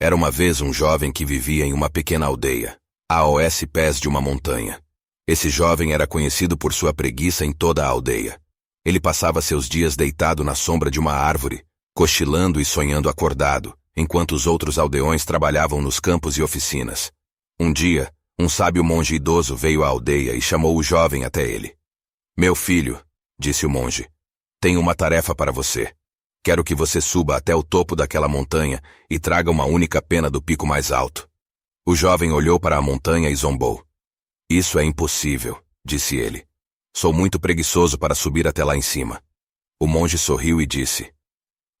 Era uma vez um jovem que vivia em uma pequena aldeia, aos pés de uma montanha. Esse jovem era conhecido por sua preguiça em toda a aldeia. Ele passava seus dias deitado na sombra de uma árvore, cochilando e sonhando acordado, enquanto os outros aldeões trabalhavam nos campos e oficinas. Um dia, um sábio monge idoso veio à aldeia e chamou o jovem até ele. "Meu filho", disse o monge, "tenho uma tarefa para você. Quero que você suba até o topo daquela montanha e traga uma única pena do pico mais alto." O jovem olhou para a montanha e zombou. "Isso é impossível", disse ele. "Sou muito preguiçoso para subir até lá em cima." O monge sorriu e disse: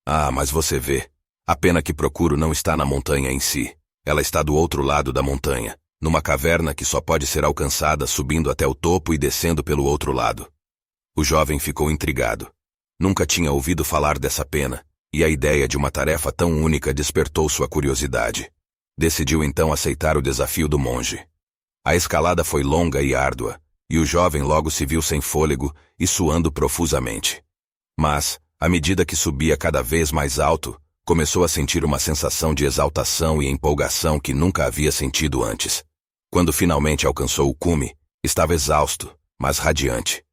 "Ah, mas você vê, a pena que procuro não está na montanha em si. Ela está do outro lado da montanha, numa caverna que só pode ser alcançada subindo até o topo e descendo pelo outro lado." O jovem ficou intrigado. Nunca tinha ouvido falar dessa pena, e a ideia de uma tarefa tão única despertou sua curiosidade. Decidiu então aceitar o desafio do monge. A escalada foi longa e árdua, e o jovem logo se viu sem fôlego e suando profusamente. Mas, à medida que subia cada vez mais alto, começou a sentir uma sensação de exaltação e empolgação que nunca havia sentido antes. Quando finalmente alcançou o cume, estava exausto, mas radiante.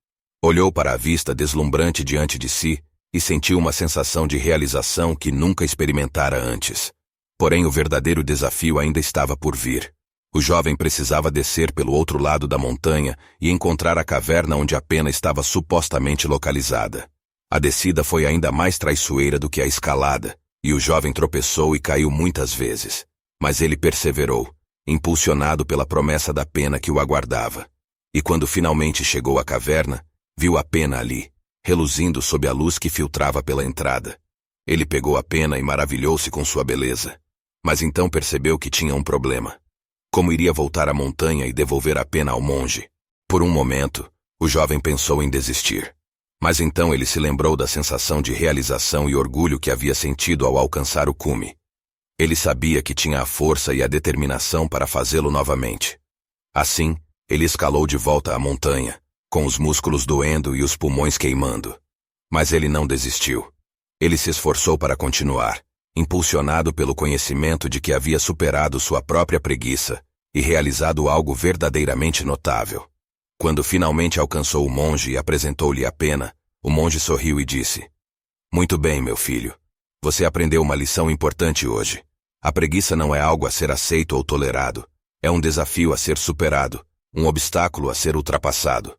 Olhou para a vista deslumbrante diante de si e sentiu uma sensação de realização que nunca experimentara antes. Porém, o verdadeiro desafio ainda estava por vir. O jovem precisava descer pelo outro lado da montanha e encontrar a caverna onde a pena estava supostamente localizada. A descida foi ainda mais traiçoeira do que a escalada, e o jovem tropeçou e caiu muitas vezes. Mas ele perseverou, impulsionado pela promessa da pena que o aguardava. E quando finalmente chegou à caverna, viu a pena ali, reluzindo sob a luz que filtrava pela entrada. Ele pegou a pena e maravilhou-se com sua beleza. Mas então percebeu que tinha um problema. Como iria voltar à montanha e devolver a pena ao monge? Por um momento, o jovem pensou em desistir. Mas então ele se lembrou da sensação de realização e orgulho que havia sentido ao alcançar o cume. Ele sabia que tinha a força e a determinação para fazê-lo novamente. Assim, ele escalou de volta à montanha, com os músculos doendo e os pulmões queimando. Mas ele não desistiu. Ele se esforçou para continuar, impulsionado pelo conhecimento de que havia superado sua própria preguiça e realizado algo verdadeiramente notável. Quando finalmente alcançou o monge e apresentou-lhe a pena, o monge sorriu e disse: "Muito bem, meu filho. Você aprendeu uma lição importante hoje. A preguiça não é algo a ser aceito ou tolerado. É um desafio a ser superado, um obstáculo a ser ultrapassado."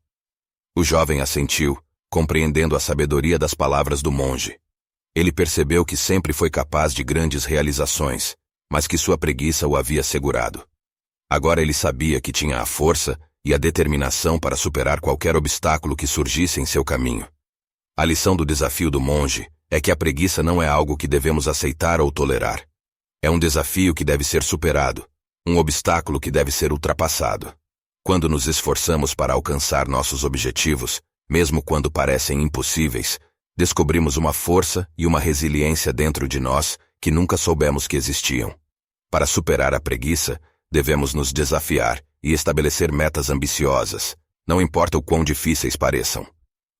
O jovem assentiu, compreendendo a sabedoria das palavras do monge. Ele percebeu que sempre foi capaz de grandes realizações, mas que sua preguiça o havia segurado. Agora ele sabia que tinha a força e a determinação para superar qualquer obstáculo que surgisse em seu caminho. A lição do desafio do monge é que a preguiça não é algo que devemos aceitar ou tolerar. É um desafio que deve ser superado, um obstáculo que deve ser ultrapassado. Quando nos esforçamos para alcançar nossos objetivos, mesmo quando parecem impossíveis, descobrimos uma força e uma resiliência dentro de nós que nunca soubemos que existiam. Para superar a preguiça, devemos nos desafiar e estabelecer metas ambiciosas, não importa o quão difíceis pareçam.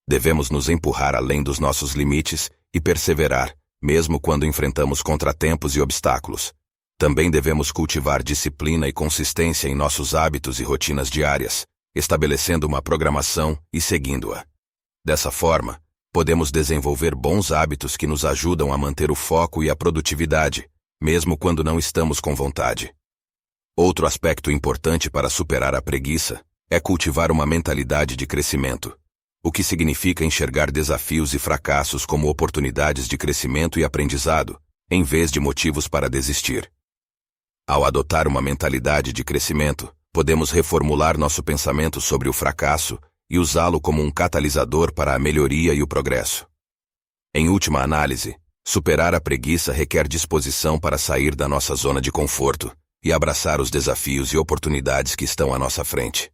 Devemos nos empurrar além dos nossos limites e perseverar, mesmo quando enfrentamos contratempos e obstáculos. Também devemos cultivar disciplina e consistência em nossos hábitos e rotinas diárias, estabelecendo uma programação e seguindo-a. Dessa forma, podemos desenvolver bons hábitos que nos ajudam a manter o foco e a produtividade, mesmo quando não estamos com vontade. Outro aspecto importante para superar a preguiça é cultivar uma mentalidade de crescimento, o que significa enxergar desafios e fracassos como oportunidades de crescimento e aprendizado, em vez de motivos para desistir. Ao adotar uma mentalidade de crescimento, podemos reformular nosso pensamento sobre o fracasso e usá-lo como um catalisador para a melhoria e o progresso. Em última análise, superar a preguiça requer disposição para sair da nossa zona de conforto e abraçar os desafios e oportunidades que estão à nossa frente.